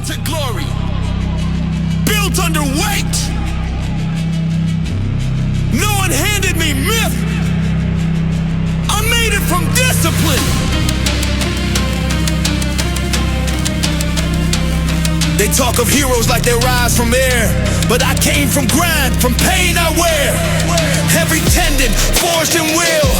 to glory, built under weight. No one handed me myth. I made it from discipline. They talk of heroes like they rise from air, but I came from grind, from pain I wear. Every tendon forged in will,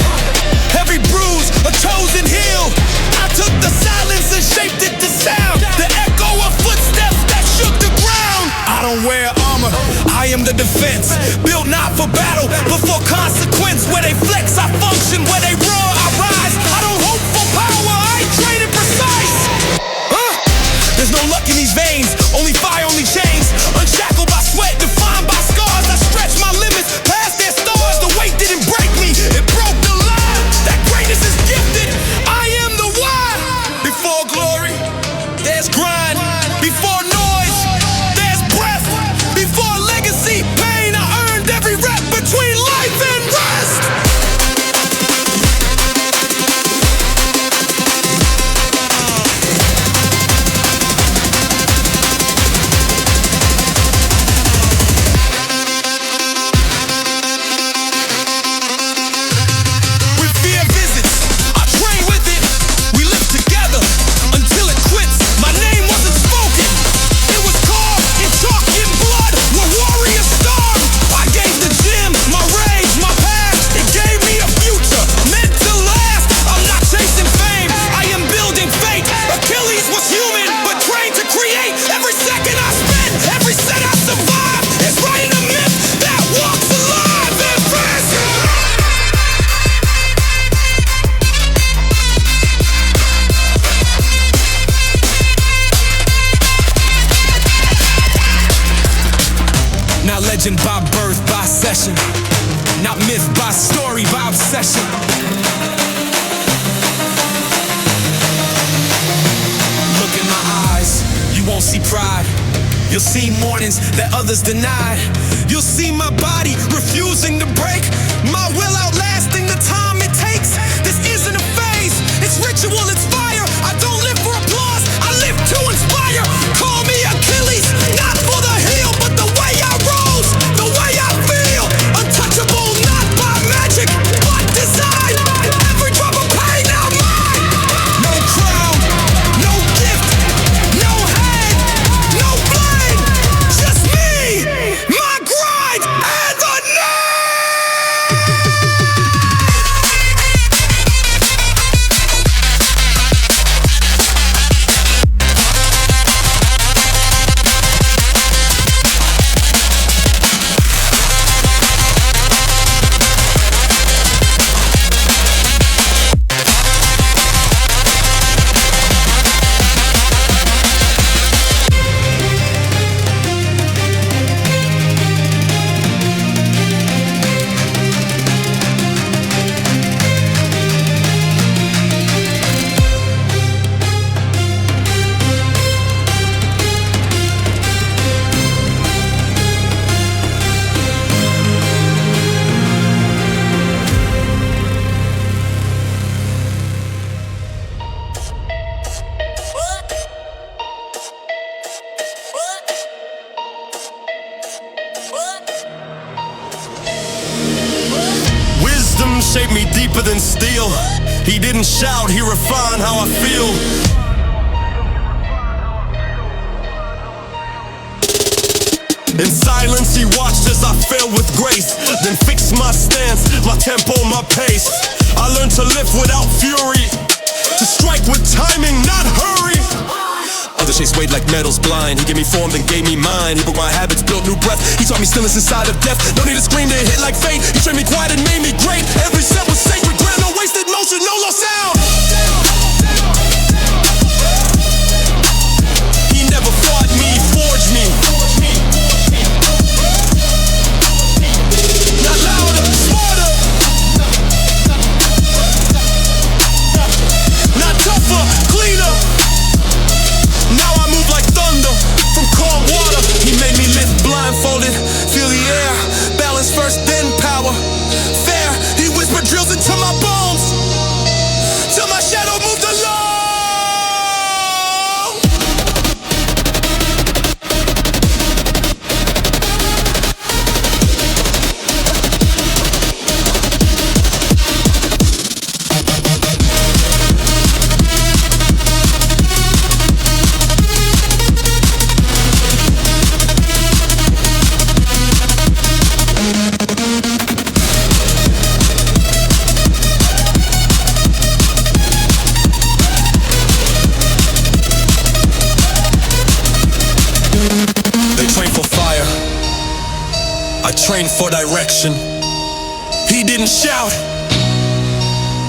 every bruise a chosen heel. I took the silence and shaped it to sound, the echo of footsteps that shook the ground. I don't wear armor, I am the defense, built not for battle, but for consequence. Where they flex, I function. Where they roar, I rise. I don't hope for power, I ain't training precise. There's no luck in these veins, only fire, only chains. Unshackled by sweat, defined by scars. I stretch my limits past their stars. The weight didn't break me, it broke the line. That greatness is gifted, I am the why. Before glory, there's grind. Before noise, there's breath. Before legacy, pain, I earned every rep between life and rest. Achilles was human, but trained to create. Every second I spend, every set I survive, is writing a myth that walks alive and fast. Not legend by birth, by session. Not myth by story, by obsession. Look in my eyes, you won't see pride. You'll see mornings that others denied. You'll see my body refusing to break, my will outlasting the time it takes. This isn't a phase, it's ritual, it's fire. I don't live for applause, I live to inspire. Call me Achilles, not for the heel, but the way I rose, the way I feel. Untouchable, not by magic, but design. Every drop of pain now mine. No crown, no gift, no head, no blade. Just me, my grind, and the shaped me deeper than steel. He didn't shout, he refined how I feel. In silence he watched as I fell with grace, then fixed my stance, my tempo, my pace. I learned to lift without fury, to strike with timing, not hurry. Other shapes weighed like metals blind. He gave me form, then gave me mind. He broke my habits, built new breath. He taught me stillness inside of death. No need to scream to hit like fate. He trained me quiet and made me great. Every step was sacred ground, no wasted motion, no lost sound. He never fought me, he forged me. Not louder, smarter. Not tougher, cleaner. Now I move like thunder from cold water. He made me live blindfolded, feel the air. Balance first, then power. Fair, he whispered drills into my bones, till my shadow moved along. trained for direction. He didn't shout,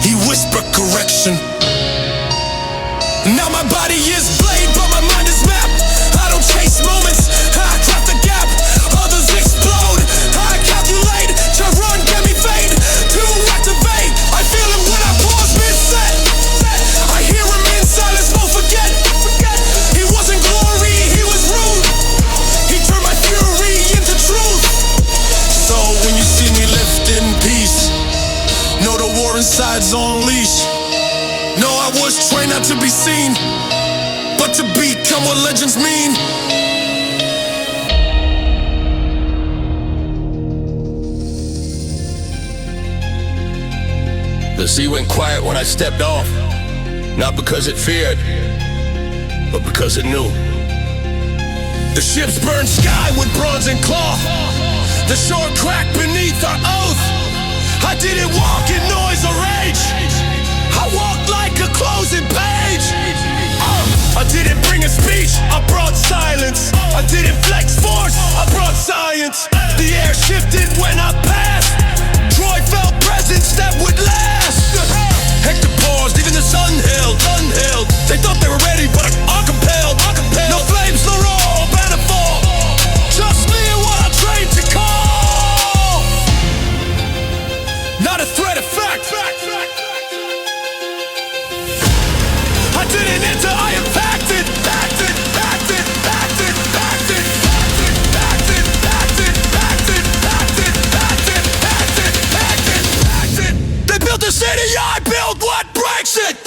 he whispered correction. Now my body is blade, but my mind is map. I don't chase moments, I craft the gap. Others explode, I calculate. Chiron get me fade, to activate. I feel him when I pause mid-set. I hear him in silence, won't forget. He wasn't glory, he was rude. He turned my fury into truth. So when you see me lift in peace, know the war inside's on leash. No, I was trained not to be seen, but to become what legends mean. The sea went quiet when I stepped off, not because it feared, but because it knew. The ships burned sky with bronze and cloth. The shore cracked beneath our oath. I didn't walk in noise or rage, I walked like a closing page. I didn't bring a speech, I brought silence. I didn't flex force, I brought science. The air shifted when I passed. Troy felt presence that would last. Hector paused, even the sun held. They thought they were ready, but I'm compelled. No flames, no roar, banner fall. Just me and what I trained to call. Not a threat, a fact. I didn't enter, I impacted. They built the city, I built what breaks it.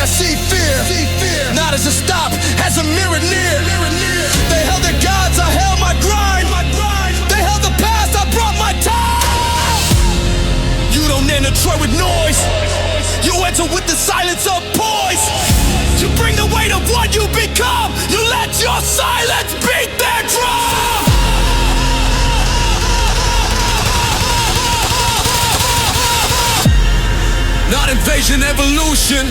I see fear, not as a stop, as a mirror near. They held their gods, I held my grind. They held the past, I brought my time. You don't enter Troy with noise, you enter with the silence of poise. You bring the weight of what you become, you let your silence beat their drum. Not invasion, evolution.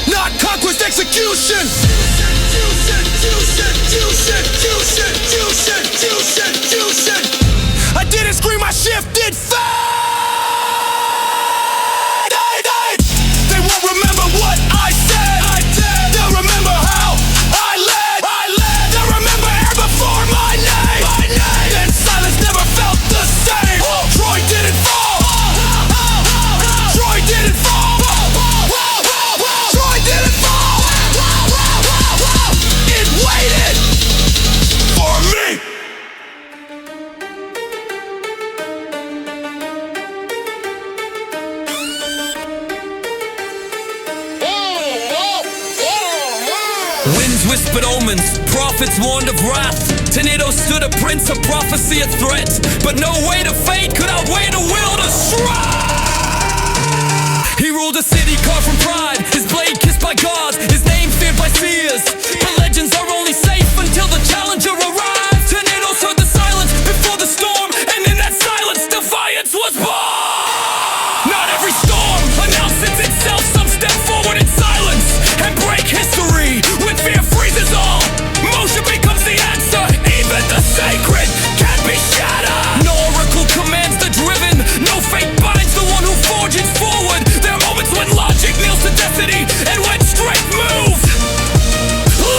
Not conquest, execution. I didn't scream, I shifted fate. They won't remember what I said. They'll remember how I led. They'll remember air before my name. Then silence never felt the same. Troy didn't fall. Troy didn't fall. It waited for me. Winds whispered omens, prophets warned of wrath. Tenedos stood a prince, a prophecy, a threat. But no weight of fate could outweigh the will to strike. He ruled a city carved from pride, his blade kissed by gods, his name feared by seers. But legends are only safe until the challenger arrives. Tenedos heard the silence before the storm, and in that silence defiance was born. Not every storm announces itself, some step forward in silence and break history. When fear freezes all, motion becomes the answer. Even the sacred can be shattered. No oracle commands the driven, no fate binds the one who forges forward. There are moments when logic kneels to destiny, and when strength moves,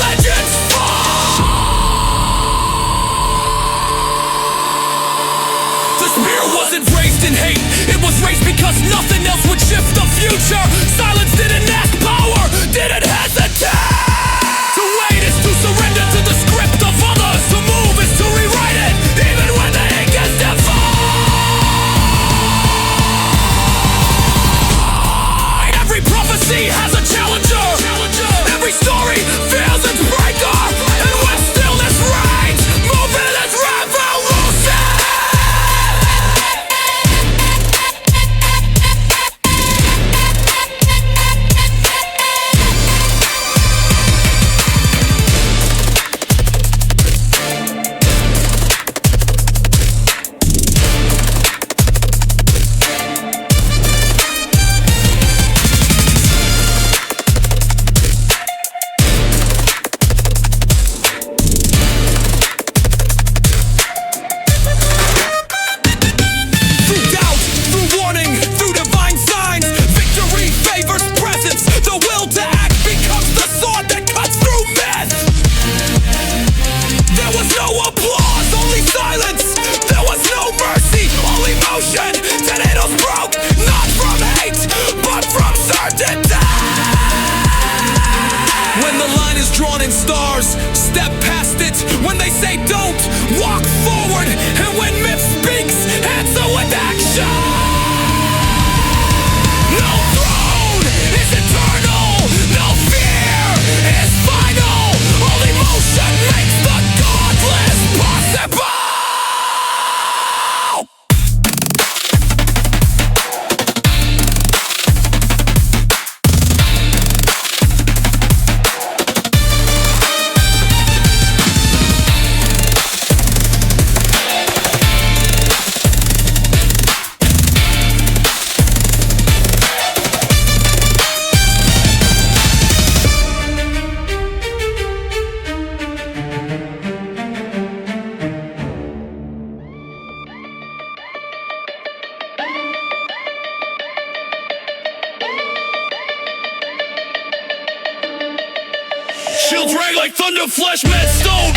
legends fall. The spear wasn't raised in hate, it was raised because nothing else would shift the future. Silence didn't ask power, didn't hesitate. To wait is to surrender to the script of others. To move is to rewrite it, even when the ink is defined. Every prophecy has a challenger. Every story feels its breaker. And when stillness reigns, movement is revolution. bang like thunder, flesh, mad stone.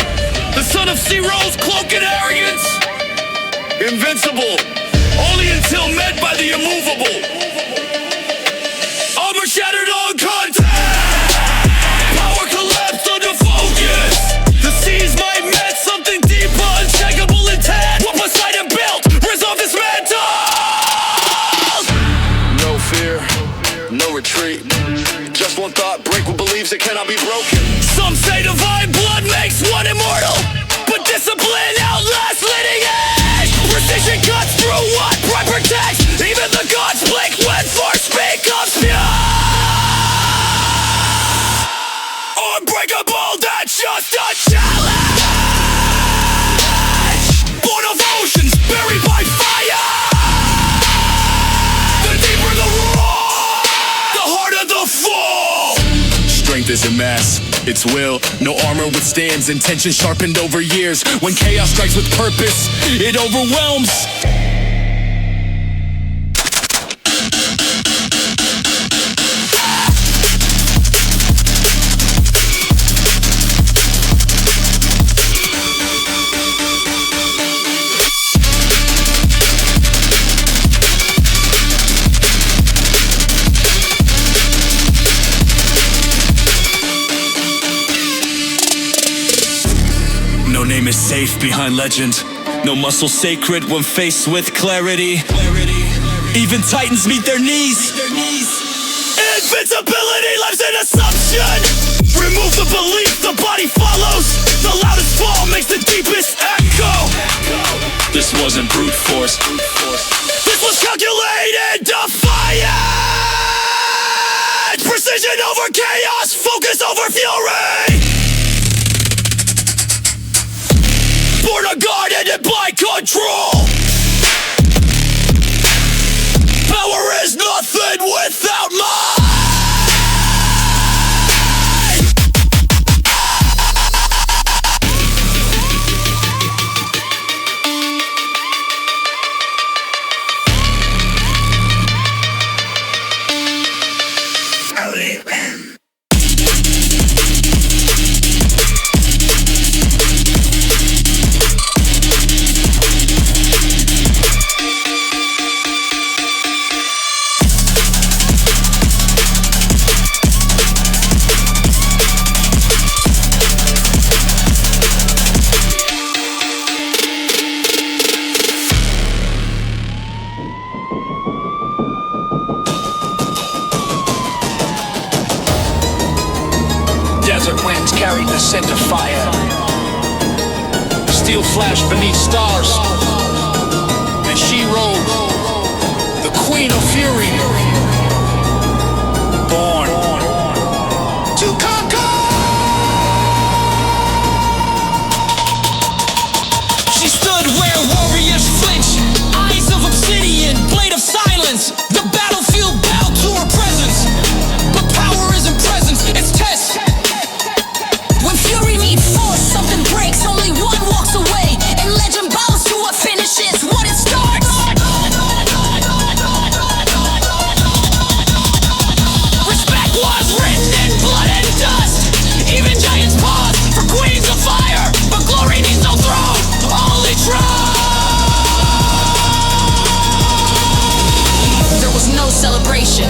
The son of Chiron's cloak and arrogance. Invincible, only until met by the immovable. Armor shattered on contact. Power collapsed under focus. The seas might met something deeper, unshakable intent. What Poseidon built, resolve this mantle. No fear, no retreat. Just one thought, break what believes it cannot be broken. Some say divine blood makes one immortal, but discipline outlasts lineage. Precision cuts through what pride protects. Even the gods blink when force becomes pure. Unbreakable, that's just a challenge. Born of oceans, buried by fire. The deeper the roar, the harder the fall. Strength isn't mass, it's will. No armor withstands, intention sharpened over years. When chaos strikes with purpose, it overwhelms. No name is safe behind legend. No muscle sacred when faced with clarity. Even titans meet their knees. Invincibility lives in assumption. Remove the belief, the body follows. The loudest fall makes the deepest echo. This wasn't brute force. This was calculated defiance. Precision over chaos, focus over fury. Born unguarded and by control. Power is nothing without mind. Desert winds carried the scent of fire. Steel flashed beneath stars. And she rode, the queen of fury. Born to conquer! She stood where warriors flinch. Eyes of obsidian, blade of silence. The battlefield bowed to her presence. But power isn't presence, it's test. When fury meets force, something breaks, only one walks away, and legend bows to what finishes what it starts. Respect was written in blood and dust. Even giants pause for queens of fire. But glory needs no throne, only trust. There was no celebration,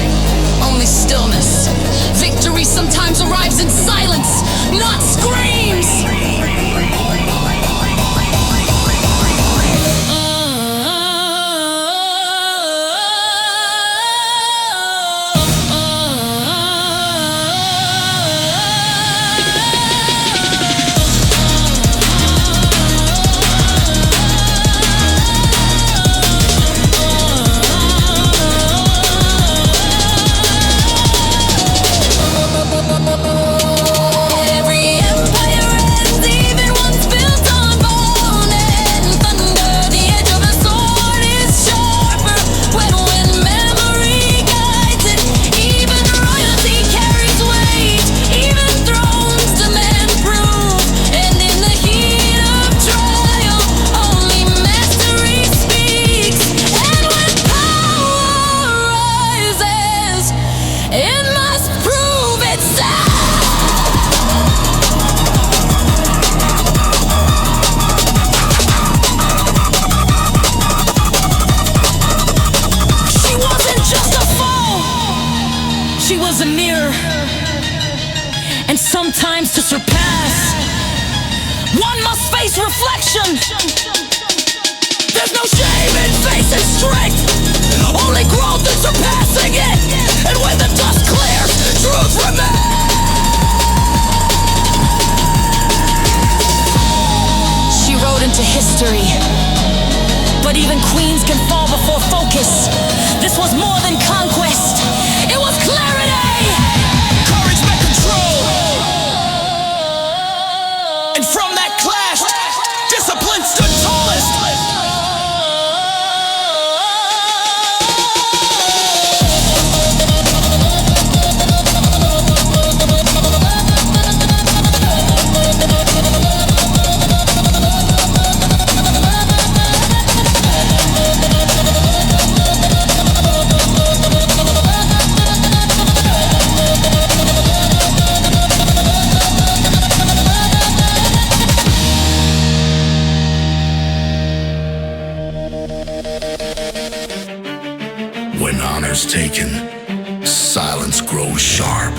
only stillness. Victory sometimes arrives in silence, not screams. sometimes to surpass. One must face reflection. There's no shame in facing strength, only growth in surpassing it. And when the dust clears, truth remains. She rode into history, but even queens can fall before focus. This was more than conquest, it was clarity. Courage met control. And from that clash, discipline stood tallest. When honor's taken, silence grows sharp.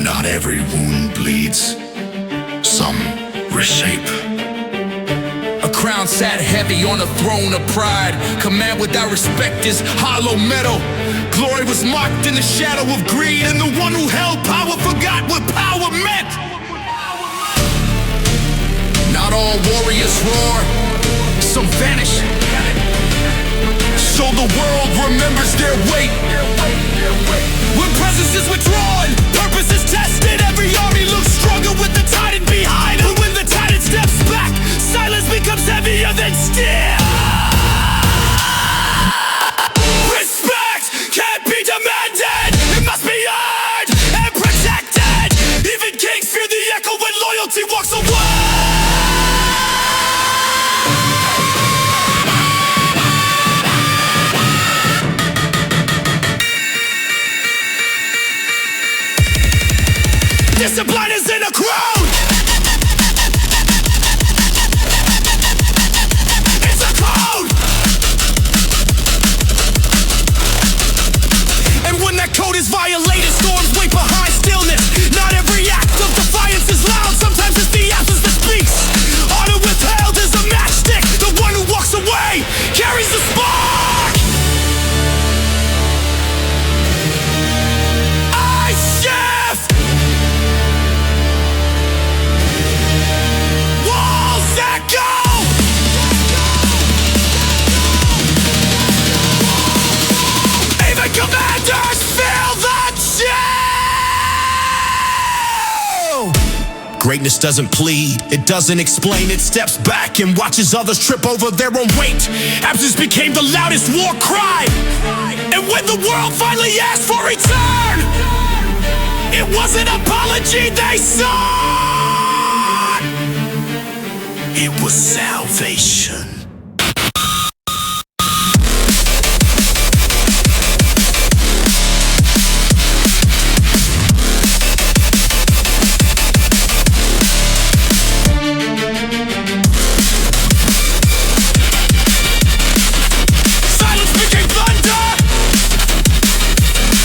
Not every wound bleeds, some reshape. A crown sat heavy on a throne of pride. Command without respect is hollow metal. Glory was mocked in the shadow of greed, and the one who held power forgot what power meant. Not all warriors roar, some vanish, so the world remembers their weight. When presence is withdrawn, purpose is tested. Every army looks stronger with the titan behind. And when the titan steps back, silence becomes heavier than steel. Respect can't be demanded, it must be earned and protected. Even kings fear the echo when loyalty walks away. Discipline is in a crowd. It's a code. And when that code is violated, storms wait behind stillness. Not every act of defiance is loud. Sometimes it's the absence that speaks. Honor withheld is a matchstick. The one who walks away carries the spark. I shift. Walls echo. Even commanders feel the chill. Greatness doesn't plead, it doesn't explain. It steps back and watches others trip over their own weight. Absence became the loudest war cry. And when the world finally asked for return, it was an apology they sought. It was salvation. Silence became thunder.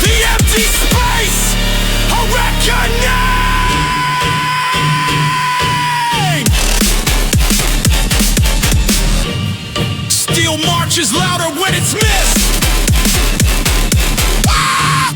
The empty space, a reckoning. Steel marches louder when it's missed. Ah!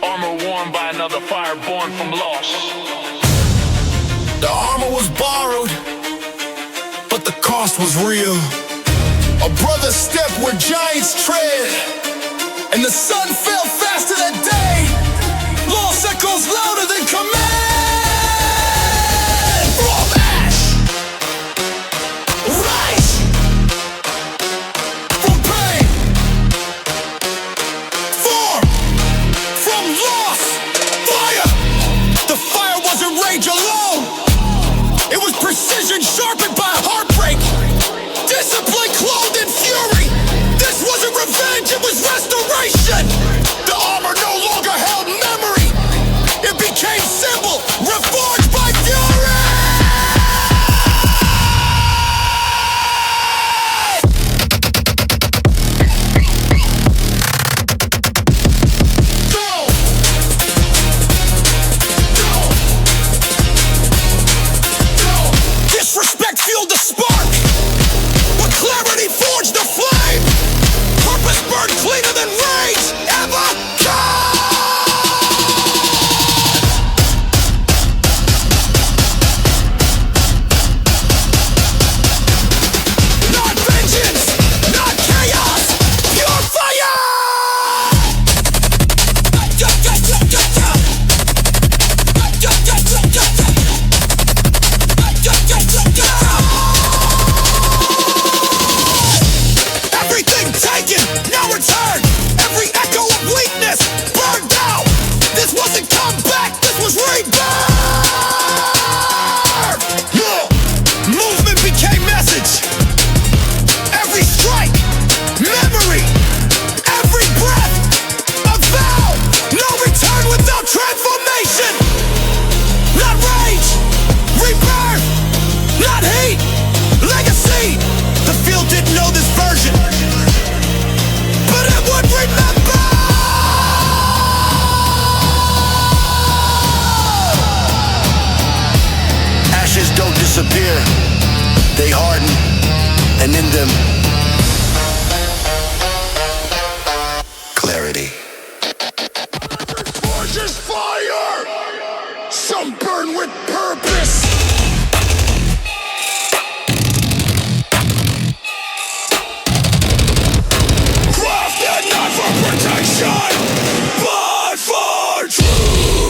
Armor worn by another fire born from loss. The armor was borrowed, but the cost was real. A brother stepped where giants tread, and the sun fell faster that day. Loss echoes louder than command. From ash rage alone. It was precision sharpened by heartbreak, discipline clothed in fury. This wasn't revenge, it was restoration. The armor no longer held memory. It became symbol, reforged by fury. Disrespect fueled the spark, but clarity forged the flame. Purpose burned cleaner than rage ever could. Not vengeance, not chaos, pure fire. Everything taken, now returned. Every echo of weakness burned out. This wasn't comeback, this was rebirth. Movement became message. Every strike, memory. Every breath, a vow. No return without transformation. Not rage, rebirth. Not hate, legacy. The field didn't know this version, but it would remember. Ashes don't disappear, they harden, and in them, clarity. Forges fire, some burn with purpose. Crafted not for protection, but for truth.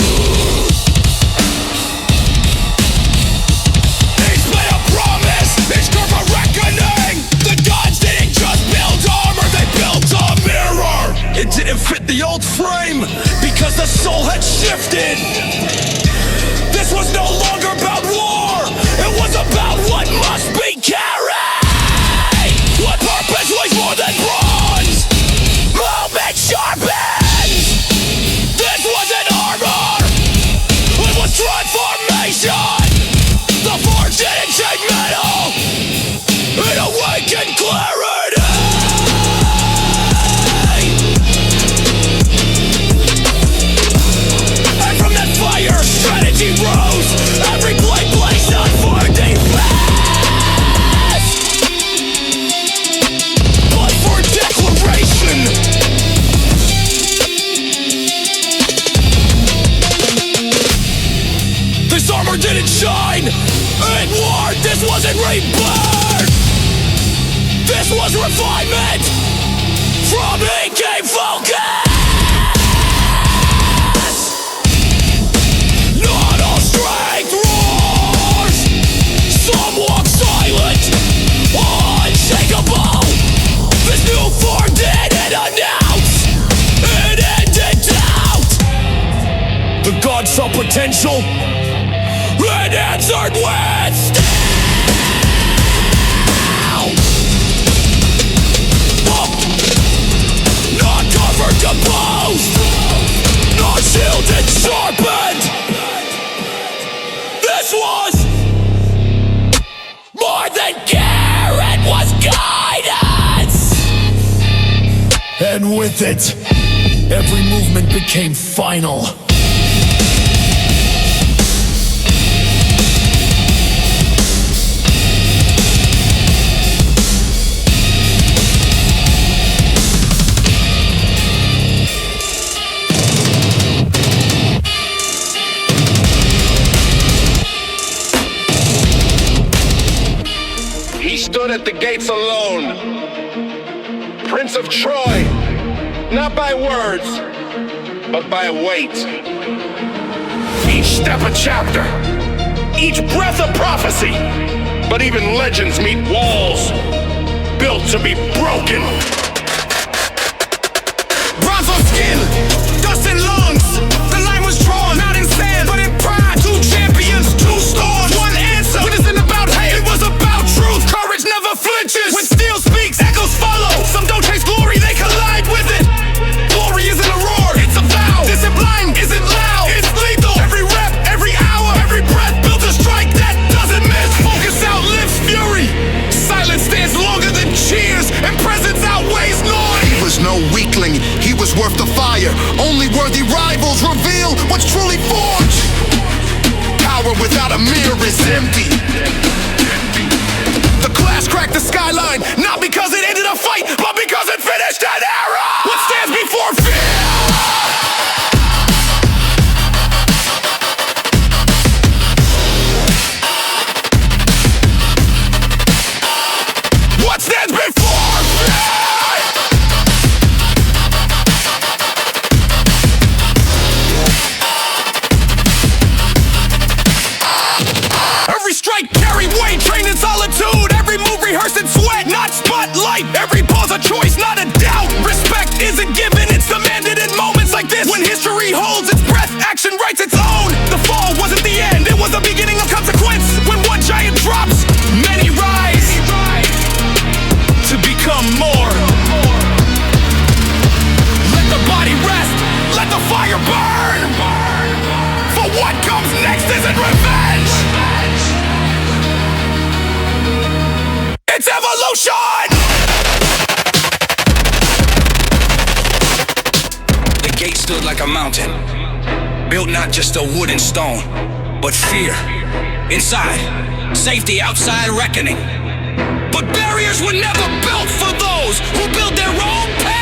He's made a promise, he's come for reckoning. The gods didn't just build armor, they built a mirror. It didn't fit the old frame, because the soul had shifted. This was no longer about war, it was about what must be carried. What purpose was more than bronze? Movement sharpened. This wasn't armor, it was transformation. The forge didn't take metal, it awakened clarity. And from that fire, strategy rose. Every blade blazed out for defense, but for declaration. This armor didn't shine, it warred. This wasn't rebirth, this was refinement. From it came focus. Not all strength roars, some walk silent, unshakable. This new form didn't announce, it ended doubt. The gods saw potential, it answered with steel. Not covered, composed, not shielded, sharpened. This was more than care, it was guidance. And with it, every movement became final. He stood at the gates alone, Prince of Troy, not by words, but by weight. Each step a chapter, each breath a prophecy, but even legends meet walls built to be broken. Bronze on skin, dust and lungs. The line was drawn, not in sand, but in pride. Two champions fire. Only worthy rivals reveal what's truly forged. Power without a mirror is empty. The glass cracked the skyline, not because it ended a fight, but because it finished an era. What stands before fear? What stands before fear? Every strike carry weight, trained in solitude. Every move rehearsed in sweat, not spotlight. Every pause a choice, not a doubt. Respect isn't given, it's demanded in moments like this. When history holds its breath, action writes its own. The fall wasn't the end, it was the beginning of consequence. When one giant drops, many rise to become more. Let the body rest, let the fire burn. For what comes next isn't revenge. It's evolution! The gate stood like a mountain, built not just of wood and stone, but fear. Inside, safety outside, reckoning. But barriers were never built for those who build their own path.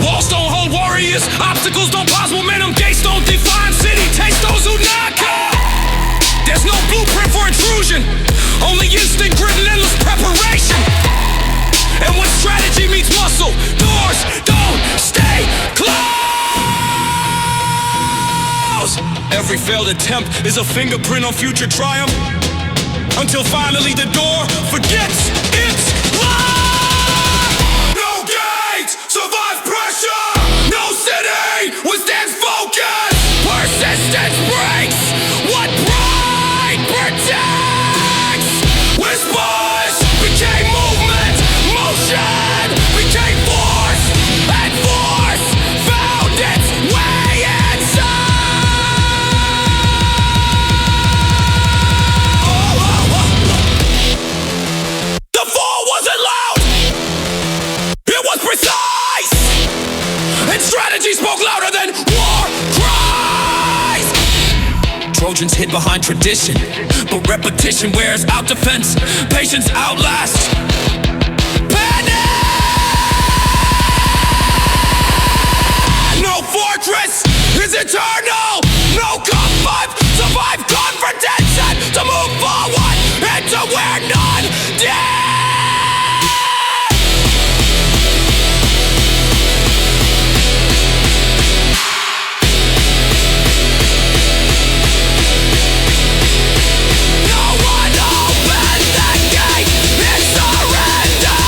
Walls don't hold warriors, obstacles don't pause momentum, gates don't define city, taste those who knock out. There's no blueprint for intrusion, only instinct, grit, and endless preparation. And when strategy meets muscle, doors don't stay closed. Every failed attempt is a fingerprint on future triumph, until finally the door forgets its lock. No gate survives pressure. No city withstands focus. Persistence breaks what pride protects. Whispers became movement. Motion became force. And force found its way inside. The fall wasn't loud. It was precise. And strategy spoke louder than war cries. Trojans hid behind tradition, but repetition wears out defense. Patience outlasts panic. No fortress is eternal. No comfort survive confrontation. To move forward into where none dare. No one opened the gate, it surrendered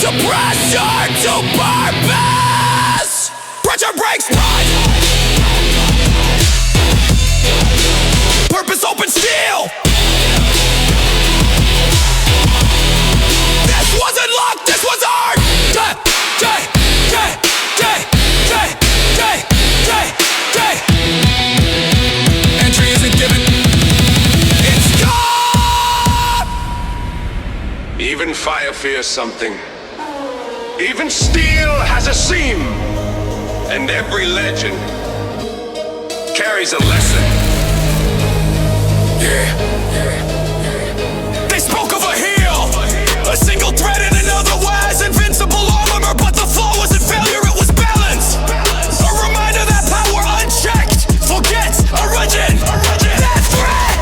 to pressure, to purpose. Pressure breaks pride. Purpose open steel. This wasn't luck, this was art. Entry isn't given, It's gone. Even fire fears something. Even steel has a seam. And every legend carries a lesson. They spoke of a heel, a single thread in another was invincible armor, but the flaw wasn't failure, it was balance. A reminder that power unchecked forgets origin. That threat,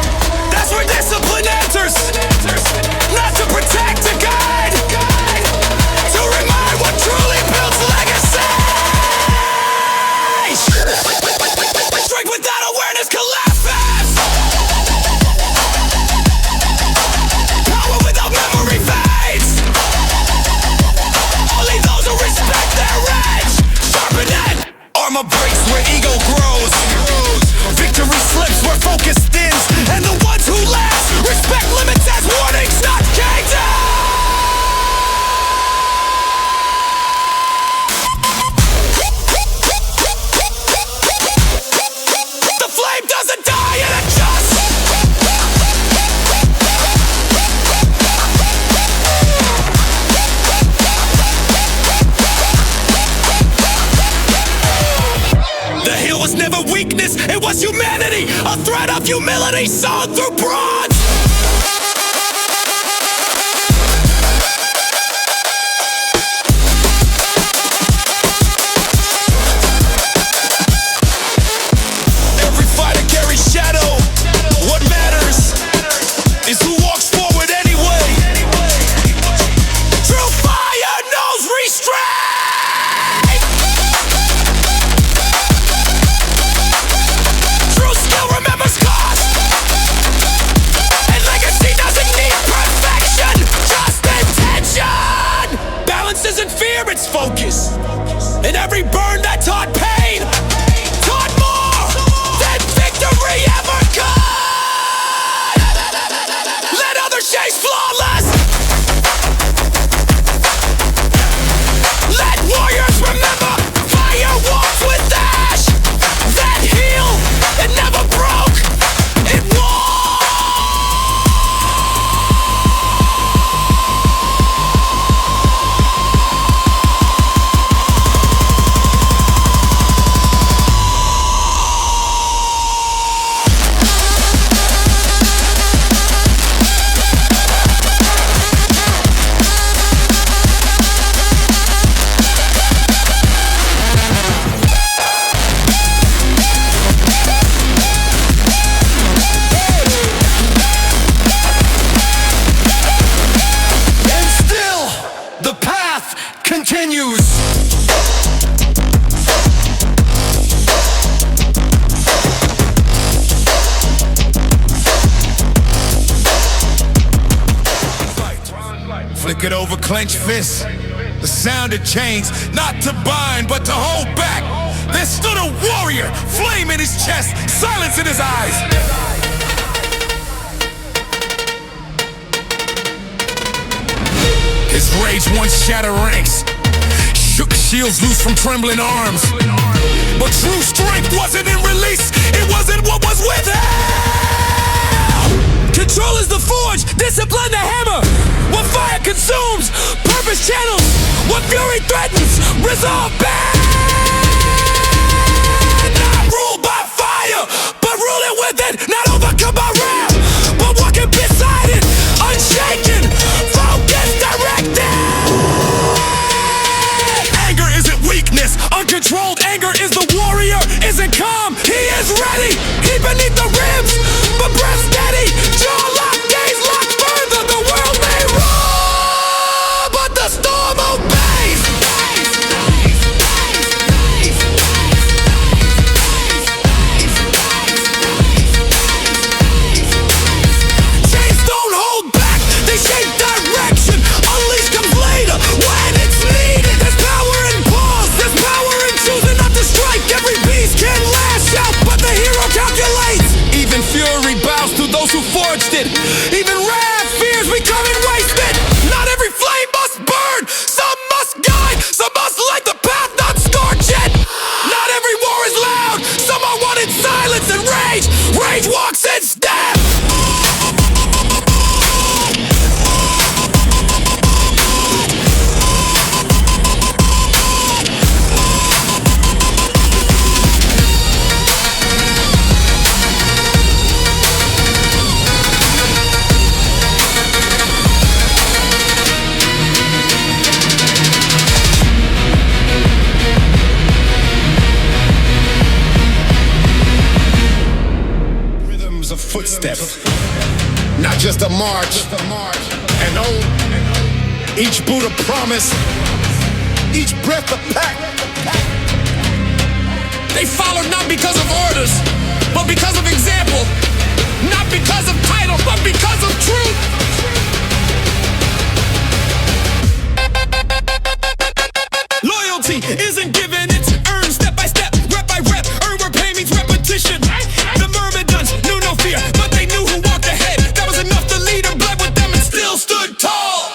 that's where discipline enters. Not to protect, to guide, to remind what truly builds legacy. Strength without awareness collapses. Power without memory fades. never weakness, it was humanity. A thread of humility sown through bronze. Every fighter carries shadow. What matters is who walks forward anyway. True fire knows restraint. True skill remembers cost. And legacy doesn't need perfection, just intention. Balance isn't fear, it's focus. And every burn that taught pain taught more than victory ever could. Let others chase flawless. Let warriors remember fire walks with ash. That heal, it never broke. It won. And still, the path continues. Flick it over, clench fists. The sound had changed, not to bind, but to hold back. There stood a warrior, flame in his chest, silence in his eyes. His rage once shattered ranks, shook shields loose from trembling arms. But true strength wasn't in release, it wasn't what was withheld. Control is the forge, discipline the hammer. What fire consumes, purpose channels. What fury threatens, resolve bad. Not ruled by fire, but ruling with it. Not overcome by wrath, but walking beside it. Unshaken, focused, directed. Anger isn't weakness, uncontrolled anger is the warrior. Isn't calm, he is ready. He beneath the ribs, but breath steady. Jaw locked, gaze locked further. The world may roar, but the storm obeys. Chains don't hold back, they shape direction. Unleash comes later when it's needed. There's power in pause, there's power in choosing not to strike. Every beast can lash out, but the hero calculates. Even fury bows to those who forged it. Even wrath fears becoming wasted. Not every flame must burn, some must guide, some must light the path, not scorch it. Not every war is loud, some are won in silence and rage. Rage walks in step. Rhythms of footsteps, not just a march, an oath, each boot a promise, each breath a pact. They followed not because of orders, but because of example. Not because of title, but because of truth. Loyalty isn't given, it's earned step by step, rep by rep. Earn where pay means repetition. The Myrmidons knew no fear, but they knew who walked ahead. That was enough to lead and bled with them and still stood tall.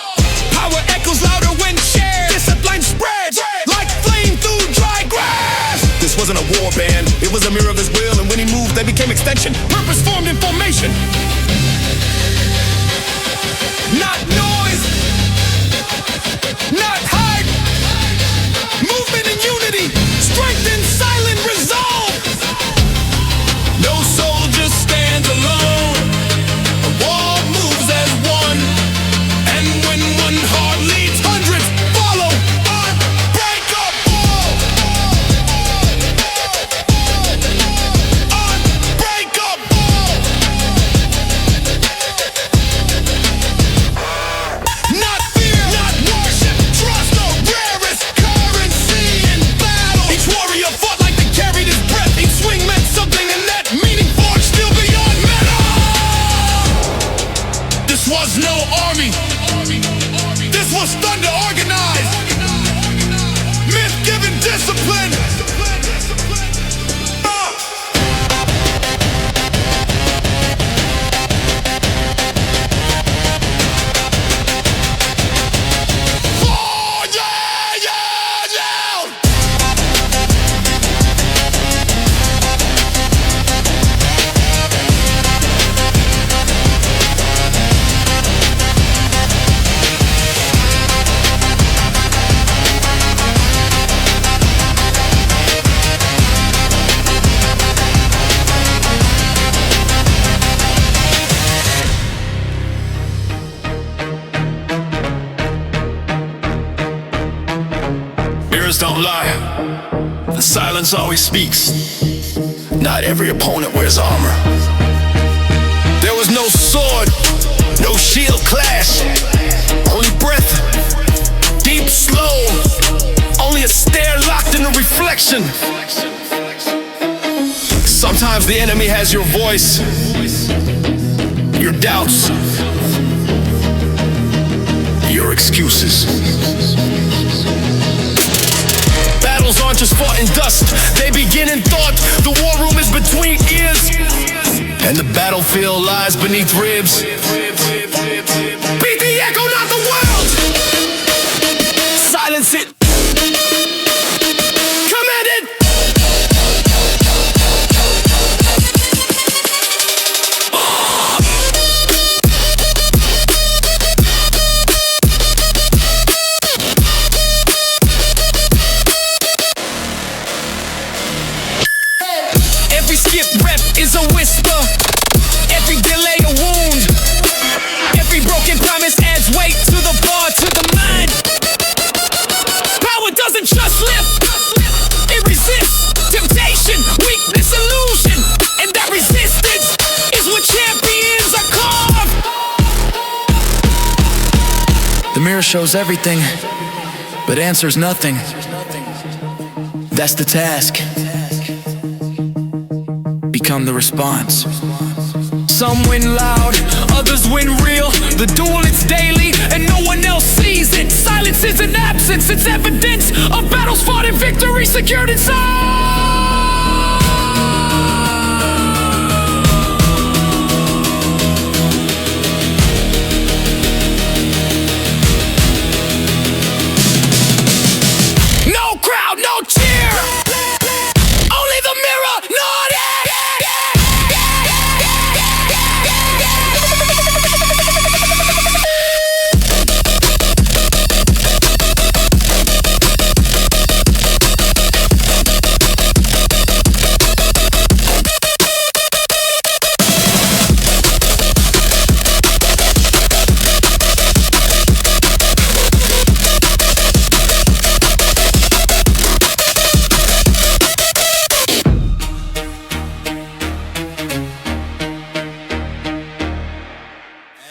Power echoes louder when shared. Discipline spreads like flame through dry grass. This wasn't a war band, it was a mirror of his will. And when he moved, they became extension. Purpose formed in formation. Not noise, not hype. Movement and unity, strength and silent resolve. discipline. Don't lie, the silence always speaks. Not every opponent wears armor. There was no sword, no shield clash, only breath, deep, slow, only a stare locked in a reflection. Sometimes the enemy has your voice, your doubts, your excuses. Battles aren't just fought in dust, they begin in thought. The war room is between ears, and the battlefield lies beneath ribs. Beat the echo, not the world! Silence it! Command it! Is a whisper, every delay a wound, every broken promise adds weight to the bar, to the mind. Power doesn't just lift, it resists temptation, weakness, illusion, and that resistance is what champions are carved. The mirror shows everything, but answers nothing. That's the task. Become the response. Some win loud, others win real. The duel, it's daily, and no one else sees it. Silence isn't absence, it's evidence of battles fought and victory secured inside. No crowd, no cheer. Only the mirror, not it.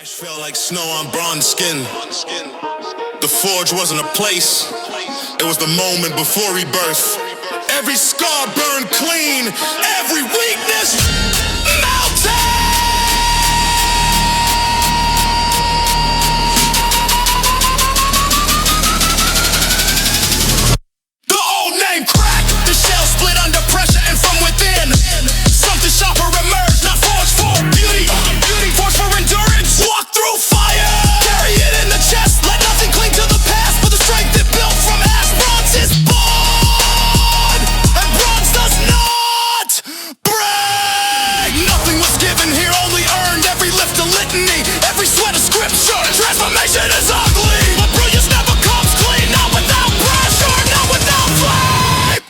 Felt like snow on bronze skin. The forge wasn't a place, it was the moment before rebirth. Every scar burned clean, every weakness melted. The old name cracked, the shell split under pressure and from within. Something sharper emerged, not forged for beauty, forged for endurance. Walk through fire, carry it in the chest. Let nothing cling to the past, but the strength it built from ash. Bronze is born, and bronze does not break. Nothing was given here, only earned. Every lift a litany, every sweat a scripture. Transformation is ugly, but brilliance never comes clean. Not without pressure, not without flame.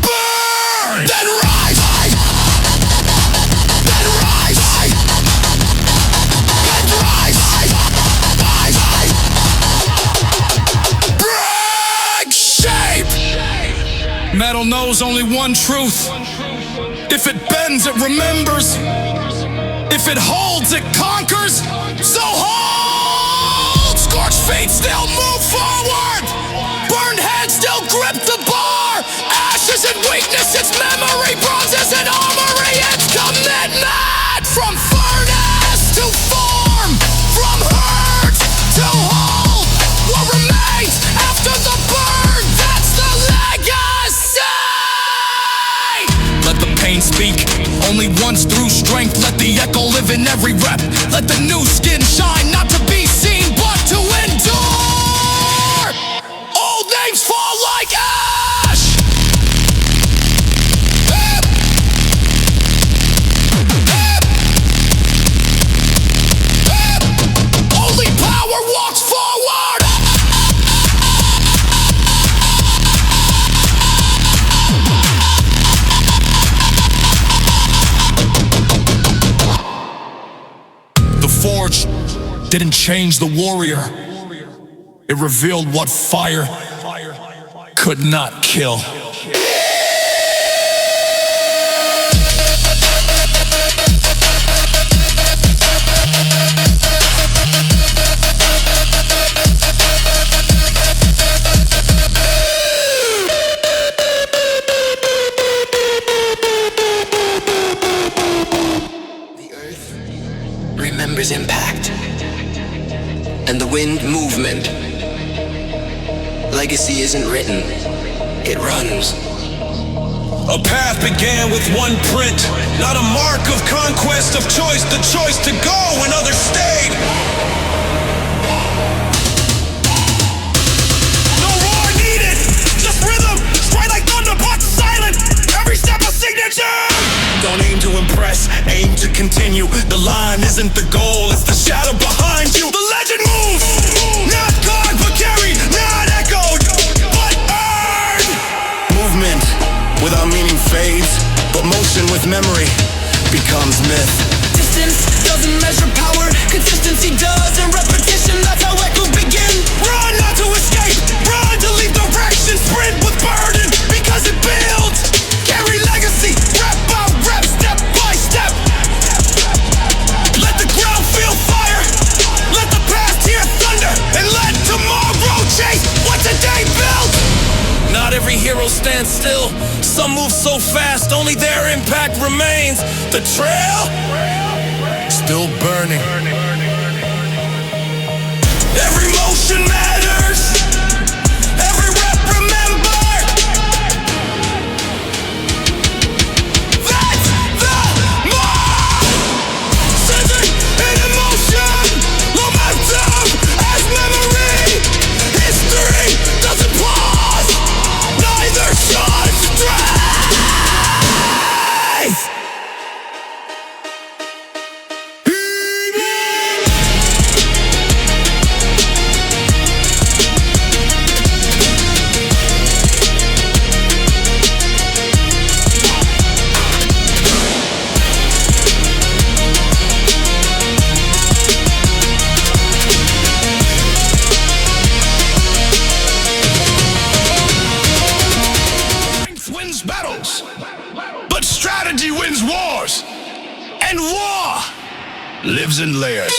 But then rise, then rise, then rise, break shape. Metal knows only one truth. If it bends, it remembers. If it holds, it conquers. So hold! Scorched feet still move forward. Burned hands still grip the bar. Ashes and weakness, it's memory. Bronze is an armory, it's commitment. live in every rep. Let the new skin shine, not to be seen, but to endure. Old names fall like ash. Only power walks forward. The forge didn't change the warrior. It revealed what fire could not kill. Remembers impact and the wind movement. Legacy isn't written, it runs. A path began with one print, not a mark of conquest, of choice, the choice to go when others stayed. No roar needed, just rhythm, straight like thunder but silent. Every step a signature. Don't aim to impress, aim to continue. The line isn't the goal, it's the shadow behind you. The legend moves, not carved but carried, not echoed, but earned. Movement without meaning fades, but motion with memory becomes myth. Distance doesn't measure power, consistency does, and repetition, that's how echoes begin. Run not to escape, run to leave direction. Sprint with burden, because it builds. Carry legacy, rep by rep, step by step. Let the ground feel fire, let the past hear thunder, and let tomorrow chase what today built. Not every hero stands still. Some move so fast, only their impact remains. The trail still burning. Every motion matters, every rep remember. That's the mark. Centered in emotion, momentum as memory. History doesn't pause, neither should strive. Wins battles, but strategy wins wars, and war lives in layers.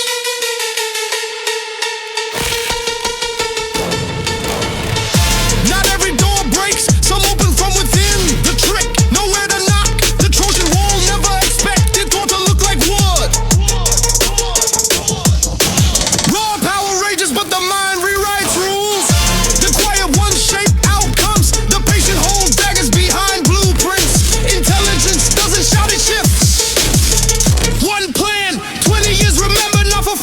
Not every door breaks, some open from within. The trick, nowhere to knock. The Trojan wall never expected taught to look like wood. Raw power rages, but the mind rewrites rules. The quiet one shape outcomes. The patient holds daggers behind blueprints. Intelligence doesn't shout, it shifts. One plan, 20 years remembered, not for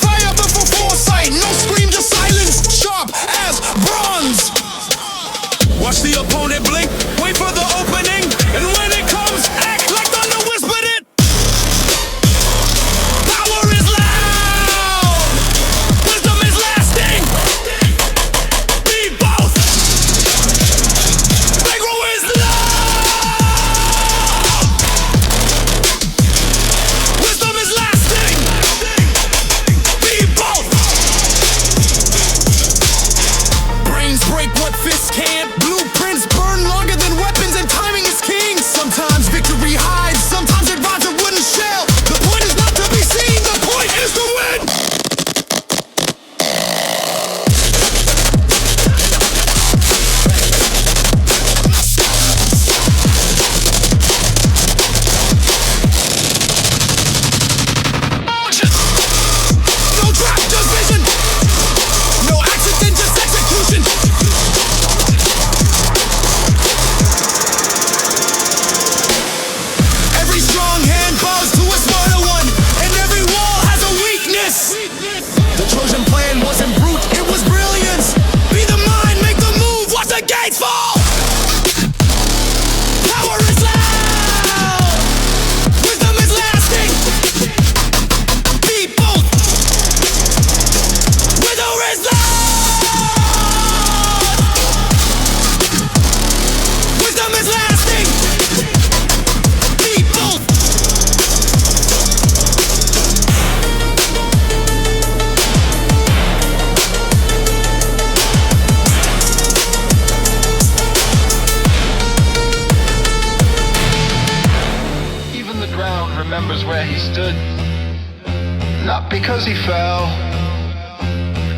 Not because he fell,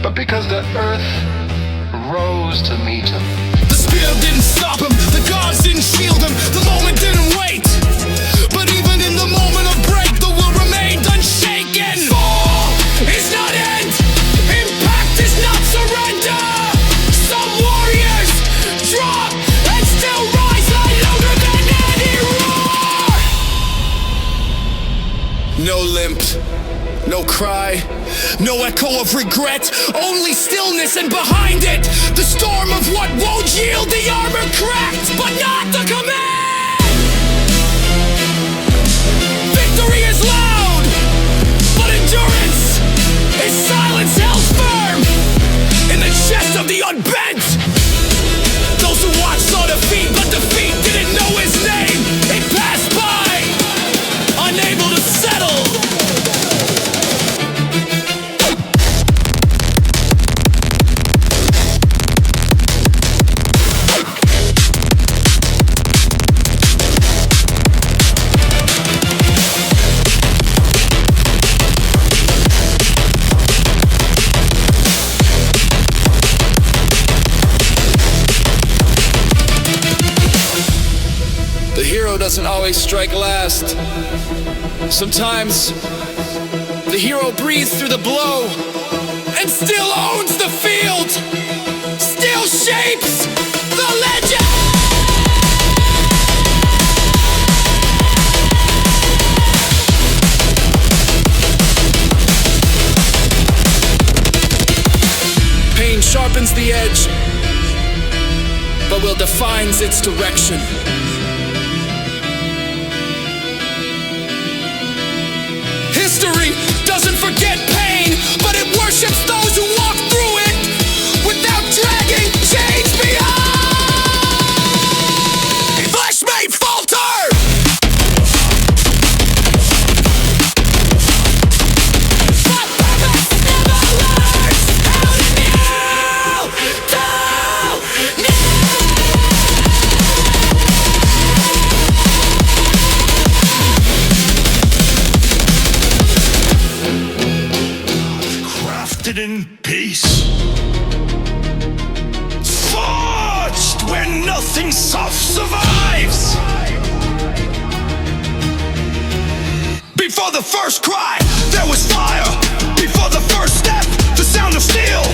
but because the earth rose to meet him. The spear didn't stop him, the gods didn't shield him, the moment didn't wait. But even in the moment of break, the will remained unshaken. Fall is not end, impact is not surrender. Some warriors drop and still rise louder than any roar. No limp, no cry, no echo of regret, only stillness, and behind it, the storm of what won't yield. The armor cracked, but not the command. Victory is loud, but endurance is silence held firm in the chest of the unbent. Those who watched saw defeat, but defeat didn't know his name. It passed by, unable to settle. The hero doesn't always strike last. Sometimes the hero breathes through the blow and still owns the field, still shapes the legend. Pain sharpens the edge, but will defines its direction. History doesn't forget pain, but it worships those who walk through it without dragging chains behind. Flesh may falter, but purpose never learns how to kneel to in peace, forged where nothing soft survives. Before the first cry, there was fire. Before the first step, the sound of steel,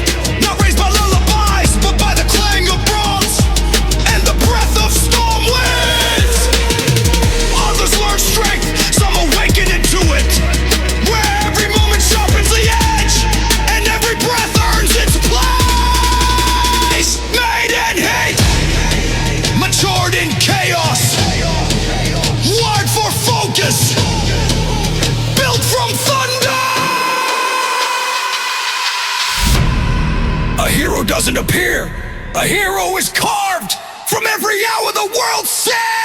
not raised by lullabies, but by the clang of bronze and the breath of storm winds. Others learn strength, some awaken into it, where every moment sharpens the edge. Every breath earns its place. Made in hate, matured in chaos, wired for focus, built from thunder. A hero doesn't appear. A hero is carved from every hour the world sees.